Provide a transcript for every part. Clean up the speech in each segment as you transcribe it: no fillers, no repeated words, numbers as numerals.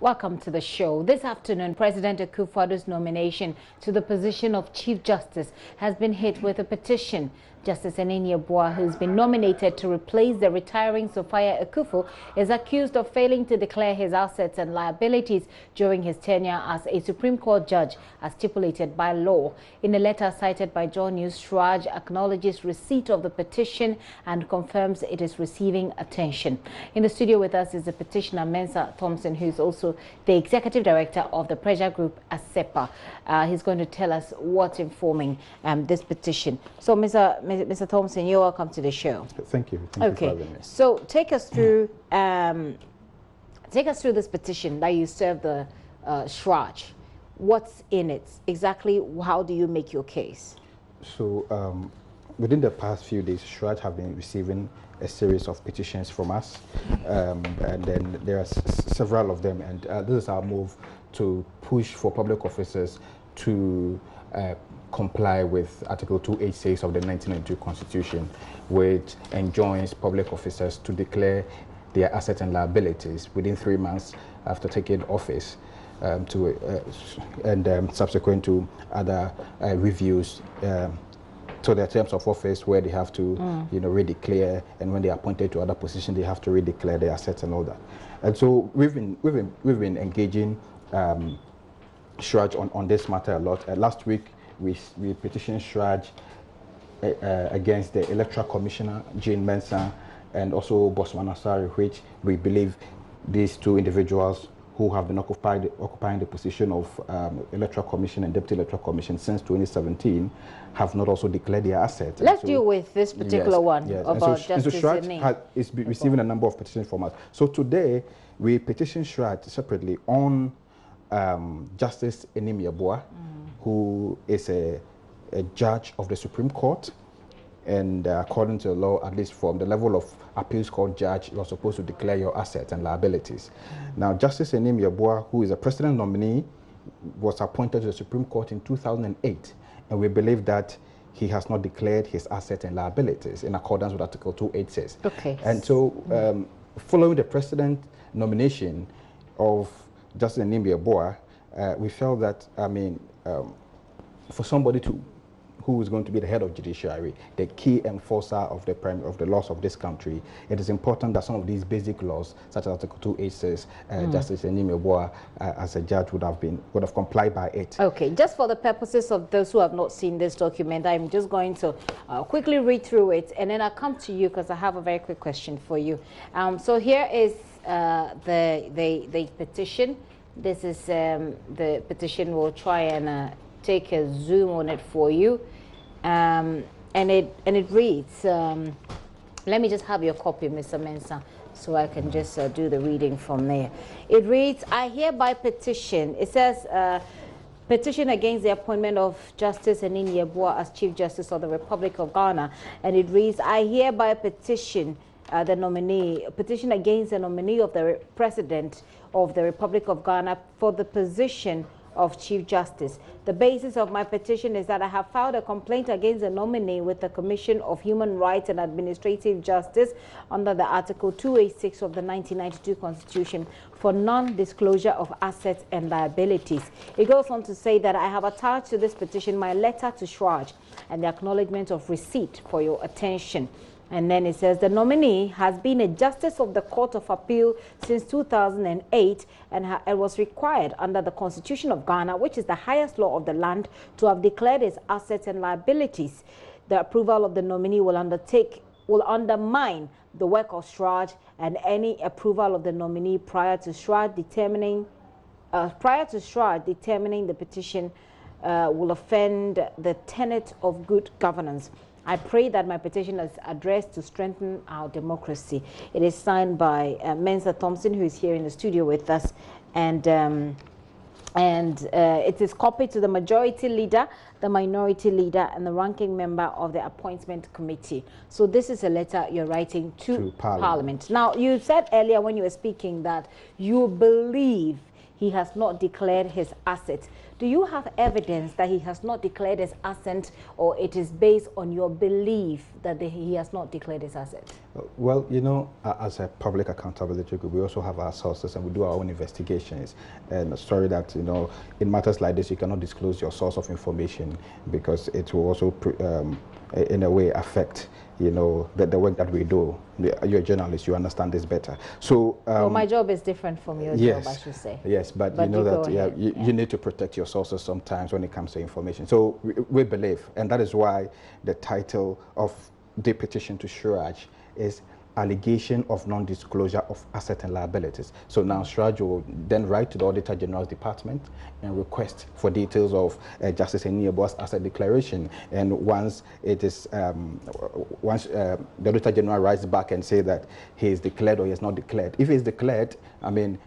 Welcome to the show. This afternoon, President Akufo-Addo's nomination to the position of Chief Justice has been hit with a petition. Justice Enenyi Yeboah, who's been nominated to replace the retiring Sophia Akufo, is accused of failing to declare his assets and liabilities during his tenure as a Supreme Court judge, as stipulated by law. In a letter cited by JoyNews, Shraj acknowledges receipt of the petition and confirms it is receiving attention. In the studio with us is the petitioner Mensa Thompson, who is also the executive director of the pressure group ASEPA. He's going to tell us what's informing this petition. So, Mr. Thompson, you're welcome to the show. Thank you. Thank you for having me. So take us through this petition that you served the Shraj. What's in it? Exactly how do you make your case? So within the past few days, Shraj have been receiving a series of petitions from us, and then there are several of them, and this is our move to push for public officers to comply with Article 286 of the 1992 Constitution, which enjoins public officers to declare their assets and liabilities within 3 months after taking office, subsequent to other reviews to their terms of office, where they have to, redeclare, and when they are appointed to other positions, they have to redeclare their assets and all that. And so we've been engaging Shraj on this matter a lot. Last week, we petitioned Shraj against the Electoral Commissioner, Jane Mensah, and also Bosman Asari, which we believe these two individuals who have been occupying the position of Electoral Commission and Deputy Electoral Commission since 2017 have not also declared their assets. Let's deal with this particular one about Justice Shraj is receiving a number of petitions from us. So today, we petitioned Shraj separately on Justice Enenyi Yeboah, who is a judge of the Supreme Court, and according to the law, at least from the level of appeals court judge, you're supposed to declare your assets and liabilities. Now, Justice Enenyi Yeboah, who is a president nominee, was appointed to the Supreme Court in 2008, and we believe that he has not declared his assets and liabilities in accordance with Article 286. Okay. And so, following the president nomination of Justice Enenyi Yeboah, we felt that, for somebody who is going to be the head of judiciary, the key enforcer of the laws of this country, it is important that some of these basic laws, such as Article 286, Justice Enenyi Yeboah, as a judge, would have complied by it. Okay, just for the purposes of those who have not seen this document, I'm just going to quickly read through it, and then I'll come to you because I have a very quick question for you. So here is the petition. This is the petition. We'll try and take a zoom on it for you, and it reads. Let me just have your copy, Mr. Mensah, so I can just do the reading from there. It reads, I hereby petition. It says petition against the appointment of Justice Enenyi Yeboah as Chief Justice of the Republic of Ghana, and it reads, I hereby petition petition against the nominee of the President of the Republic of Ghana for the position of Chief Justice. The basis of my petition is that I have filed a complaint against the nominee with the Commission of Human Rights and Administrative Justice under the Article 286 of the 1992 Constitution for non-disclosure of assets and liabilities. It goes on to say that I have attached to this petition my letter to Shraj and the acknowledgement of receipt for your attention. And then it says the nominee has been a justice of the Court of Appeal since 2008 and was required under the Constitution of Ghana, which is the highest law of the land, to have declared his assets and liabilities. The approval of the nominee will undermine the work of Shraj, and any approval of the nominee prior to Shraj determining the petition will offend the tenet of good governance. I pray that my petition is addressed to strengthen our democracy. It is signed by Mensa Thompson, who is here in the studio with us, and it is copied to the majority leader, the minority leader, and the ranking member of the appointment committee. So this is a letter you're writing to Parliament. Now, you said earlier when you were speaking that you believe he has not declared his assets. Do you have evidence that he has not declared his asset, or it is based on your belief that he has not declared his assets? Well, you know, as a public accountability group, we also have our sources and we do our own investigations. And sorry that, you know, in matters like this, you cannot disclose your source of information because it will also, in a way, affect, you know, the work that we do. You're a journalist, you understand this better. So, well, my job is different from your job, I should say. Yes, but you know that you need to protect your sources sometimes when it comes to information. So we believe, and that is why the title of the petition to Shraj is allegation of non-disclosure of assets and liabilities. So now Shraj will then write to the Auditor General's Department and request for details of Justice Eniebo's asset declaration. And once it is, the Auditor General writes back and say that he is declared or he is not declared. If he is declared, I mean,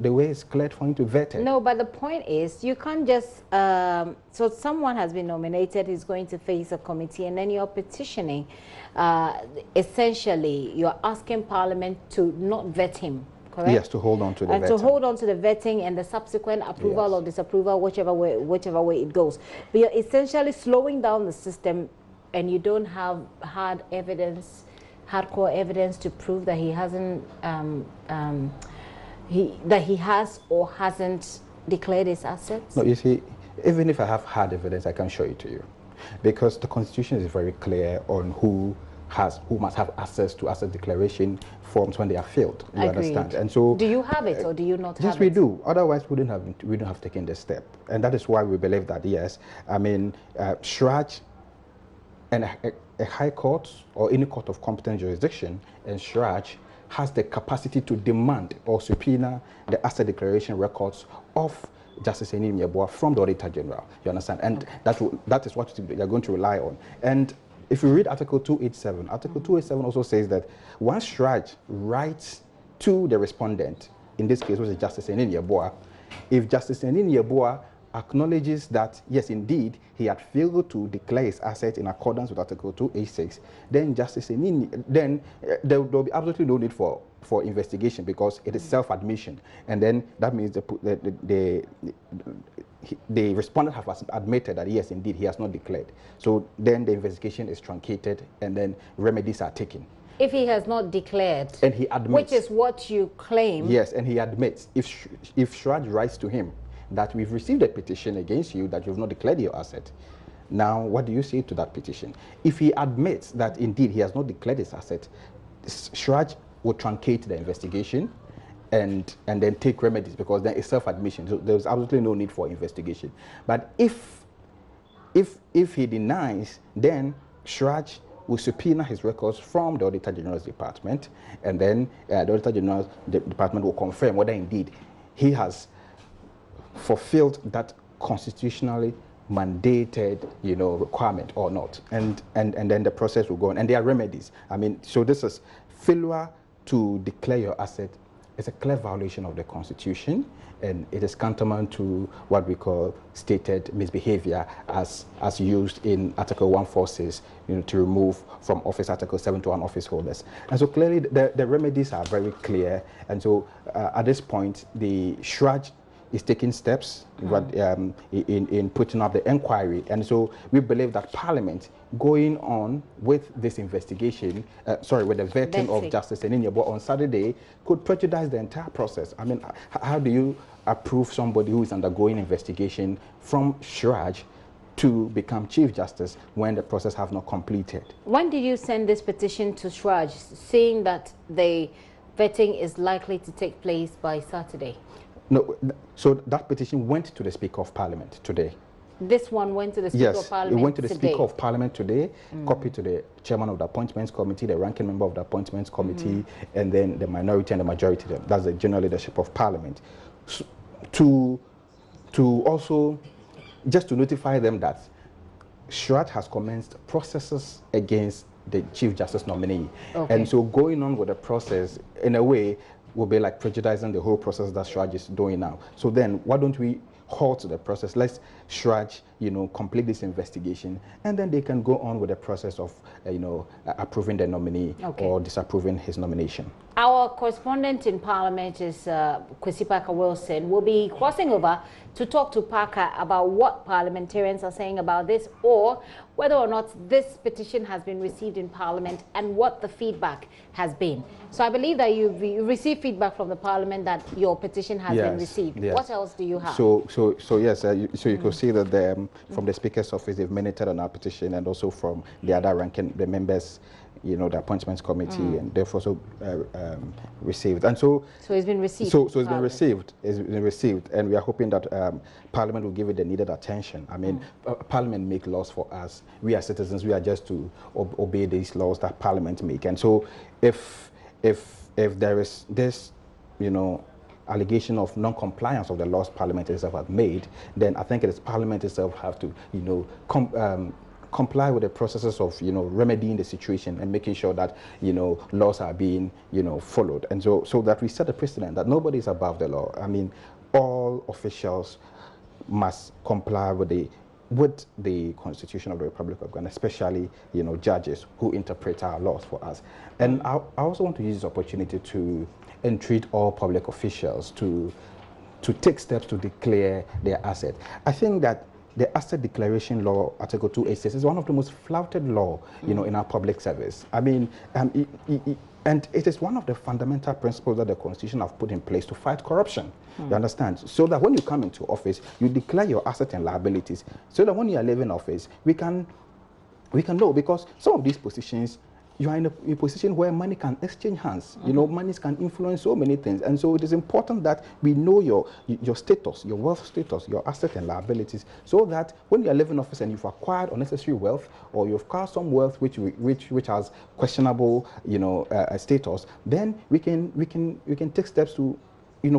the way is cleared for him to vet it. No, but the point is, you can't just, so someone has been nominated, he's going to face a committee, and then you're petitioning. Essentially, you're asking Parliament to not vet him, correct? Yes, to hold on to the vetting. And to hold on to the vetting and the subsequent approval or disapproval, whichever way it goes. But you're essentially slowing down the system, and you don't have hard evidence, hardcore evidence to prove that he hasn't, that he has or hasn't declared his assets? No, you see, even if I have hard evidence, I can show it to you. Because the Constitution is very clear on who must have access to asset declaration forms when they are filled. You understand? And so, do you have it or do you not have it? Yes, we do. Otherwise, we wouldn't have taken this step. And that is why we believe that, yes, I mean, Shraj and a high court or any court of competent jurisdiction and Shraj has the capacity to demand or subpoena the asset declaration records of Justice Enieboa from the Auditor General. You understand? And that is what they're going to rely on. And if you read Article 287, Article 287 also says that once Shraj writes to the respondent, in this case, which is Justice Enieboa, if Justice Enieboa acknowledges that, yes, indeed, he had failed to declare his assets in accordance with Article 286, then Justice then there will be absolutely no need for investigation because it is self-admission. And then that means the respondent has admitted that, yes, indeed, he has not declared. So then the investigation is truncated and then remedies are taken. If he has not declared, and he admits, which is what you claim. Yes, and he admits, if Shraj writes to him that we've received a petition against you that you've not declared your asset, now what do you say to that petition? If he admits that indeed he has not declared his asset, Shraj will truncate the investigation and then take remedies because then it's self-admission. So there's absolutely no need for investigation. But if he denies, then Shraj will subpoena his records from the Auditor General's Department, and then the Auditor General's Department will confirm whether indeed he has fulfilled that constitutionally mandated, requirement or not, and then the process will go on, and there are remedies. I mean, so this is failure to declare your asset. It's a clear violation of the Constitution, and it is tantamount to what we call stated misbehavior as used in Article 146, to remove from office Article 71 office holders. And so clearly the remedies are very clear. And so at this point, the Shraj is taking steps in putting up the inquiry. And so we believe that Parliament going on with this investigation, with the vetting of Justice Enieboa on Saturday could prejudice the entire process. I mean, how do you approve somebody who is undergoing investigation from Shraj to become Chief Justice when the process have not completed? When did you send this petition to Shraj, saying that the vetting is likely to take place by Saturday? No, so that petition went to the Speaker of Parliament today. This one went to the Speaker of Parliament today? Yes, it went to the today. Speaker of Parliament today, copied to the Chairman of the Appointments Committee, the Ranking Member of the Appointments Committee, and then the Minority and the Majority. That's the General Leadership of Parliament. So, to also, just to notify them that Shraj has commenced processes against the Chief Justice nominee. Okay. And so going on with the process, in a way, will be like prejudicing the whole process that Shraj is doing now. So then, why don't we halt the process. Let's Shraj, complete this investigation, and then they can go on with the process of, approving the nominee or disapproving his nomination. Our correspondent in Parliament is Kwesi Parker Wilson. Will be crossing over to talk to Parker about what parliamentarians are saying about this, or whether or not this petition has been received in Parliament and what the feedback has been. So I believe that you've received feedback from the Parliament that your petition has been received. Yes. What else do you have? So yes, you could see that from the Speaker's office they've minuted on our petition, and also from the other ranking the members, the appointments committee, and they've also received. And so it's been received. So it's been received. It's been received, and we are hoping that Parliament will give it the needed attention. I mean, Parliament make laws for us. We are citizens. We are just to obey these laws that Parliament make. And so, if there is this, allegation of non-compliance of the laws Parliament itself have made, then I think it is Parliament itself have to, comply with the processes of, remedying the situation and making sure that, laws are being, followed. And so that we set a precedent that nobody is above the law. I mean, all officials must comply with the Constitution of the Republic of Ghana, especially, judges who interpret our laws for us. And I also want to use this opportunity to entreat all public officials to take steps to declare their asset. I think that the Asset Declaration Law, Article 286, is one of the most flouted law, in our public service. I mean, and it is one of the fundamental principles that the Constitution have put in place to fight corruption. You understand? So that when you come into office, you declare your assets and liabilities, so that when you are leaving office, we can know, because some of these positions, you are in a position where money can exchange hands. Money can influence so many things. And so it is important that we know your status, your wealth status, your assets and liabilities, so that when you are leaving office and you've acquired unnecessary wealth, or you've acquired some wealth which has questionable, status, then we can take steps to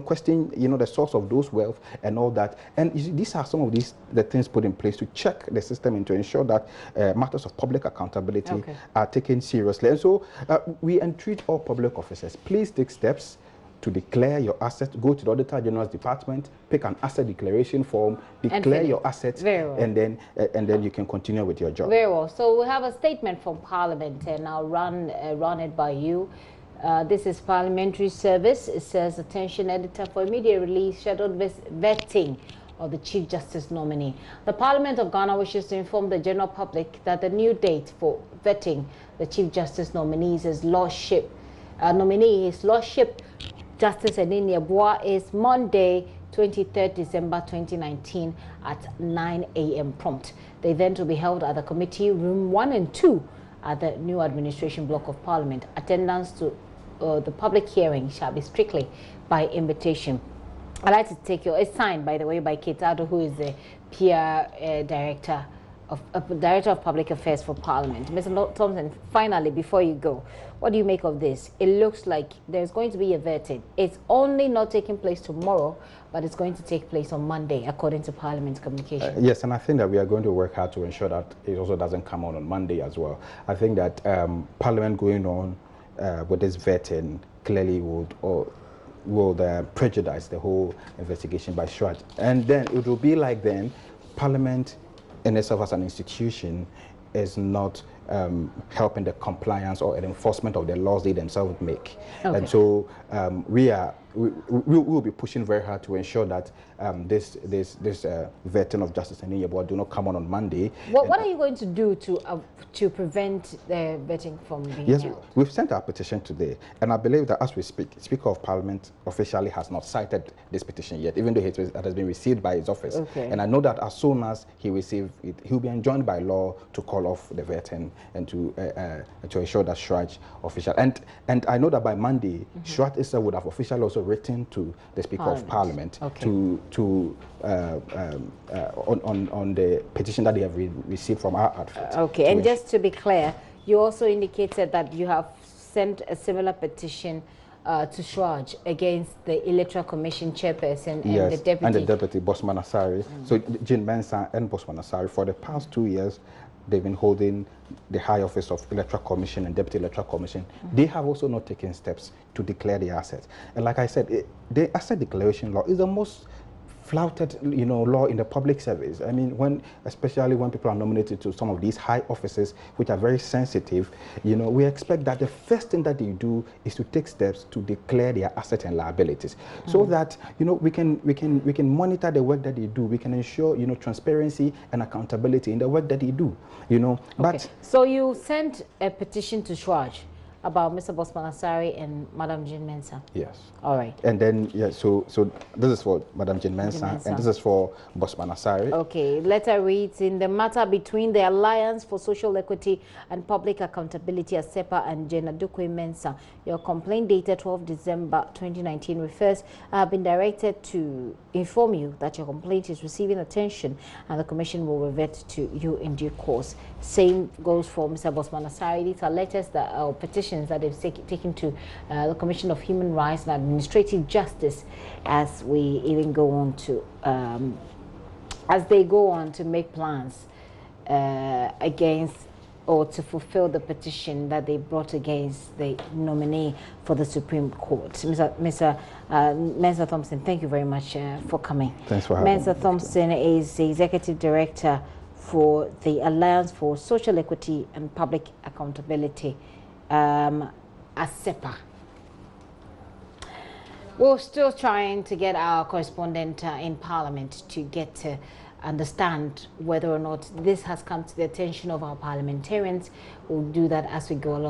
question, the source of those wealth and all that. And these are some of the things put in place to check the system and to ensure that matters of public accountability are taken seriously. And so we entreat all public officers, please take steps to declare your assets. Go to the Auditor General's Department, pick an asset declaration form, declare your assets, and then you can continue with your job. Very well. So we have a statement from Parliament, and I'll run it by you. This is Parliamentary Service. It says, attention editor, for immediate release, scheduled vetting of the Chief Justice nominee. The Parliament of Ghana wishes to inform the general public that the new date for vetting the Chief Justice nominees is His Lordship Justice Enini Yeboah, is Monday, 23rd December 2019 at 9 a.m. prompt. The event will be held at the committee room 1 and 2 at the new administration block of Parliament. Attendance to the public hearing shall be strictly by invitation. I'd like to take it's signed, by the way, by Kate Ado, who is the PR Director of Public Affairs for Parliament. Mr. Thompson, finally, before you go, what do you make of this? It looks like there's going to be a vetting. It's only not taking place tomorrow, but it's going to take place on Monday, according to Parliament's communication. Yes, and I think that we are going to work hard to ensure that it also doesn't come on Monday as well. I think that Parliament going on with this vetting clearly would prejudice the whole investigation by Shraj. And then it will be like then Parliament in itself as an institution is not helping the compliance or enforcement of the laws they themselves make. And so we will be pushing very hard to ensure that this vetting of Justice Enini Yeboah do not come on Monday. What are you going to do to prevent the vetting from being held? We've sent our petition today, and I believe that as we speak, Speaker of Parliament officially has not cited this petition yet, even though it has been received by his office. And I know that as soon as he receives it, he'll be enjoined by law to call off the vetting and to ensure that Shraj official. And I know that by Monday, Shraj itself would have officially also written to the Speaker of Parliament on the petition that they have received from our outfit. And just to be clear, you also indicated that you have sent a similar petition to Shraj against the Electoral Commission chairperson and the deputy. And the deputy, Bosman Asari. So Jean Mensah and Bosman Asari, for the past 2 years, they've been holding the high office of Electoral Commission and Deputy Electoral Commission. They have also not taken steps to declare the assets. And like I said, the asset declaration law is the most flouted, law in the public service. I mean, especially when people are nominated to some of these high offices, which are very sensitive, we expect that the first thing that they do is to take steps to declare their assets and liabilities, so that we can monitor the work that they do. We can ensure transparency and accountability in the work that they do. But okay. So you sent a petition to Schwarz about Mr. Bosman Asari and Madam Jean Mensah. Yes. All right. And then, so this is for Madam Jean Mensah, and this is for Bosman Asari. Okay. Letter reads, in the matter between the Alliance for Social Equity and Public Accountability, ASEPA, and Jean Adukwe Mensah, your complaint dated 12 December 2019 refers, I have been directed to inform you that your complaint is receiving attention and the Commission will revert to you in due course. Same goes for Mr. Bosman Asari. These are letters that are petitions that they've taken to the Commission of Human Rights and Administrative Justice, as we even go on to as they go on to make plans against or to fulfill the petition that they brought against the nominee for the Supreme Court. Mr. Mensah Thompson, thank you very much for coming. Thanks for having me. Mensah Thompson is the Executive Director for the Alliance for Social Equity and Public Accountability, ASEPA. We're still trying to get our correspondent in Parliament to get to understand whether or not this has come to the attention of our parliamentarians. We'll do that as we go along.